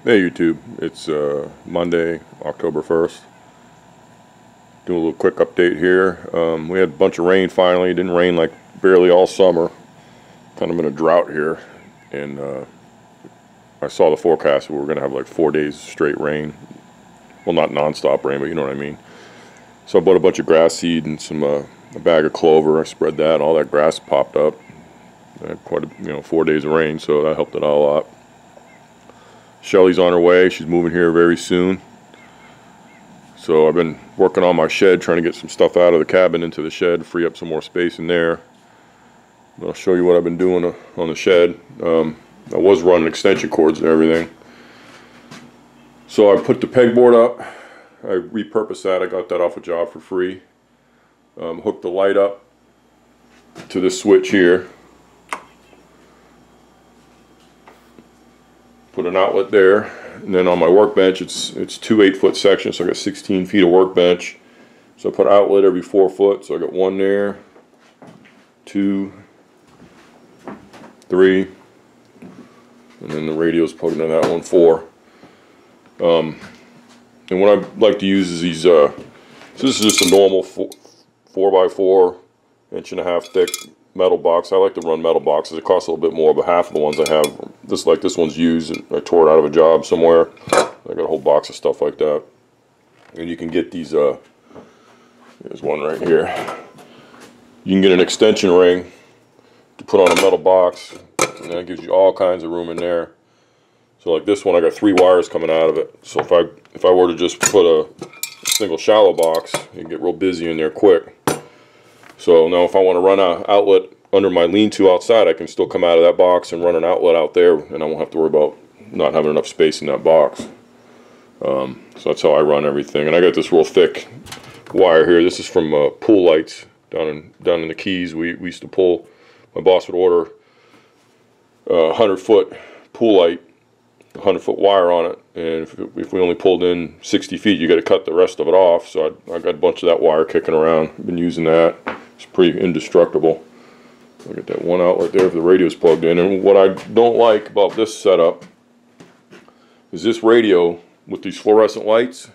Hey YouTube, it's Monday, October 1st. Doing a little quick update here. We had a bunch of rain finally. It didn't rain like barely all summer. Kind of in a drought here. And I saw the forecast. We were going to have like 4 days straight rain. Well, not non-stop rain, but you know what I mean. So I bought a bunch of grass seed and a bag of clover. I spread that. All that grass popped up. I had quite a, 4 days of rain, so that helped it out a lot. Shelly's on her way. She's moving here very soon. So I've been working on my shed, trying to get some stuff out of the cabin into the shed, free up some more space in there. I'll show you what I've been doing on the shed. I was running extension cords and everything. So I put the pegboard up. I repurposed that. I got that off a job for free. Hooked the light up to this switch here. Put an outlet there, and then on my workbench, it's two 8-foot sections, so I got 16 feet of workbench. So I put an outlet every 4 foot, so I got one there, 2, 3, and then the radio's plugged into that one, 4. And what I like to use is these. So this is just a normal 4x4, 1.5 thick metal box. I like to run metal boxes. It costs a little bit more, but half of the ones I have, this one's used, and I tore it out of a job somewhere. I got a whole box of stuff like that. And you can get these, there's one right here. You can get an extension ring to put on a metal box, and that gives you all kinds of room in there. So like this one, I got 3 wires coming out of it. So if I were to just put a single shallow box, you can get real busy in there quick. So now if I want to run an outlet under my lean-to outside, I can still come out of that box and run an outlet out there, and I won't have to worry about not having enough space in that box. So that's how I run everything. And I got this real thick wire here. This is from pool lights down in the Keys. We used to pull, my boss would order a 100-foot pool light, 100-foot wire on it, and if we only pulled in 60 feet, you got to cut the rest of it off. So I got a bunch of that wire kicking around. Been using that. It's pretty indestructible. I got that one outlet there if the radio's plugged in. And what I don't like about this setup is this radio with these fluorescent lights.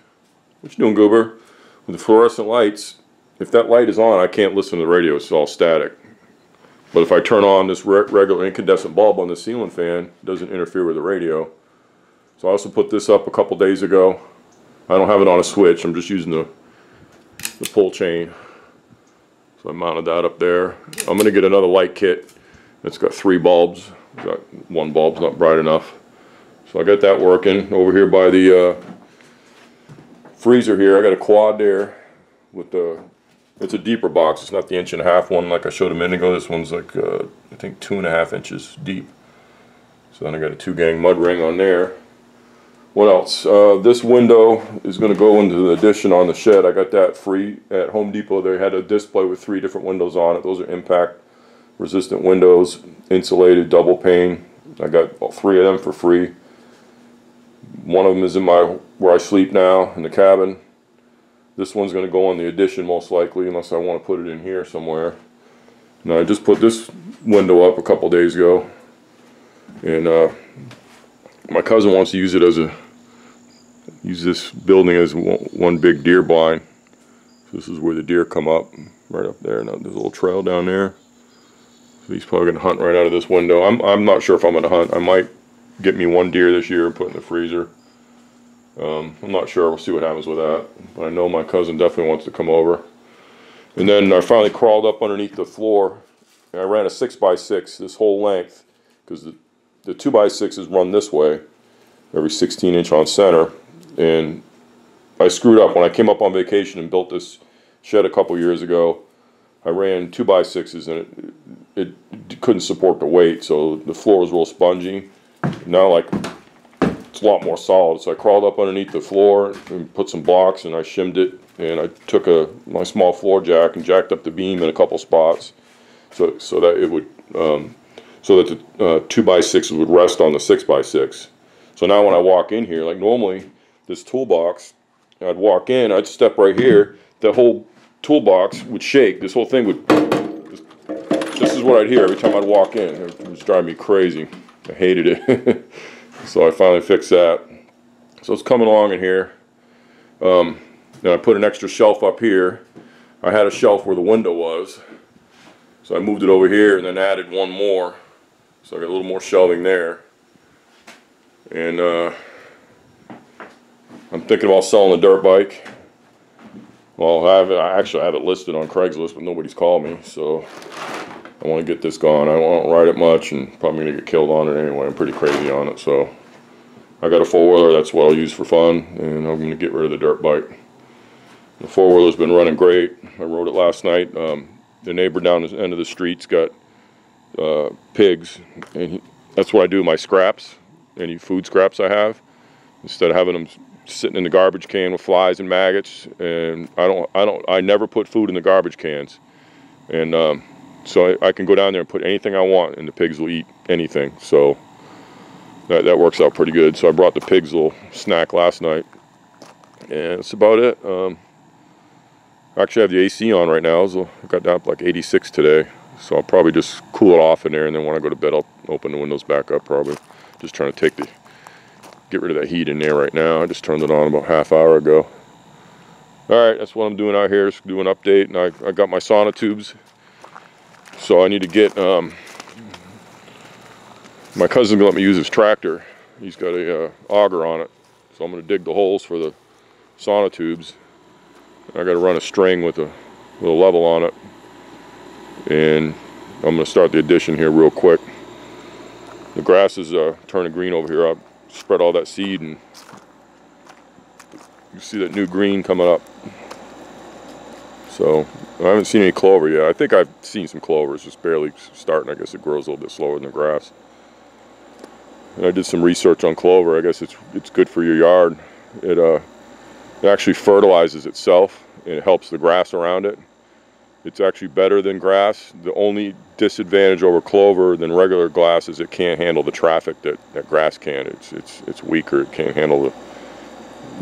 What you doing, Goober? With the fluorescent lights, if that light is on, I can't listen to the radio. It's all static. But if I turn on this regular incandescent bulb on the ceiling fan, it doesn't interfere with the radio. So I also put this up a couple days ago. I don't have it on a switch. I'm just using the pull chain. So I mounted that up there. I'm going to get another light kit. It's got 3 bulbs. Got one bulb's not bright enough. So I got that working. Over here by the freezer here, I got a quad there with it's a deeper box. It's not the 1.5 one like I showed a minute ago. This one's like I think 2.5 inches deep. So then I got a 2-gang mud ring on there. What else? This window is going to go into the addition on the shed. I got that free at Home Depot. They had a display with 3 different windows on it. Those are impact resistant windows, insulated, double pane. I got all 3 of them for free. One of them is in where I sleep now in the cabin. This one's going to go on the addition most likely, unless I want to put it in here somewhere. Now I just put this window up a couple days ago, and my cousin wants to use it as use this building as one big deer blind. So this is where the deer come up, right up there. Now there's a little trail down there. So he's probably gonna hunt right out of this window. I'm not sure if I'm gonna hunt. I might get me 1 deer this year and put in the freezer. I'm not sure. We'll see what happens with that. But I know my cousin definitely wants to come over. And then I finally crawled up underneath the floor, and I ran a 6x6 this whole length, because the 2x6s run this way, every 16-inch on center, and I screwed up when I came up on vacation and built this shed a couple years ago. I ran 2x6s and it couldn't support the weight, so the floor was real spongy. Now it's a lot more solid. So I crawled up underneath the floor and put some blocks, and I shimmed it, and I took my small floor jack and jacked up the beam in a couple spots, so that it would. So that the 2x6 would rest on the 6x6. So now when I walk in here, like normally this toolbox, I'd walk in, I'd step right here, the whole toolbox would shake. This whole thing would, this is what I'd hear every time I'd walk in. It was driving me crazy. I hated it. So I finally fixed that. So it's coming along in here. Then I put an extra shelf up here. I had a shelf where the window was, so I moved it over here and then added one more. So I got a little more shelving there. And I'm thinking about selling the dirt bike. Well, I actually have it listed on Craigslist, but nobody's called me, so I want to get this gone. I won't ride it much, and probably going to get killed on it anyway. I'm pretty crazy on it, so I got a four-wheeler. That's what I'll use for fun, and I'm going to get rid of the dirt bike. The four-wheeler's been running great. I rode it last night. The neighbor down the end of the street's got pigs, and that's what I do my scraps, any food scraps I have, instead of having them sitting in the garbage can with flies and maggots. And I never put food in the garbage cans, and so I can go down there and put anything I want, and the pigs will eat anything. So that works out pretty good. So I brought the pigs a little snack last night, and that's about it. I actually have the AC on right now, so I got down to like 86 today, so I'll probably just cool it off in there, and then when I go to bed I'll open the windows back up probably. Just trying to get rid of that heat in there right now. I just turned it on about half hour ago. Alright, that's what I'm doing out here, just do an update. And I got my sauna tubes, so I need to get, my cousin's gonna let me use his tractor. He's got a auger on it, so I'm gonna dig the holes for the sauna tubes. I gotta run a string with a little level on it, and I'm gonna start the addition here real quick. The grass is turning green over here. I've spread all that seed, and you see that new green coming up. So I haven't seen any clover yet. I think I've seen some clover. It's just barely starting. I guess it grows a little bit slower than the grass. And I did some research on clover. I guess it's good for your yard. It actually fertilizes itself, and it helps the grass around it. It's actually better than grass. The only disadvantage over clover than regular grass is it can't handle the traffic that grass can. It's weaker. It can't handle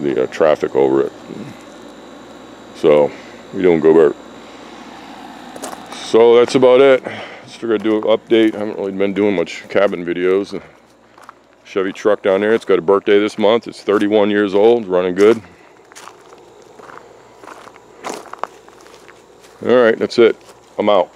the traffic over it. So we don't go over. So that's about it. Just figured I'd do an update. I haven't really been doing much cabin videos. The Chevy truck down there, it's got a birthday this month. It's 31 years old, running good. All right, that's it. I'm out.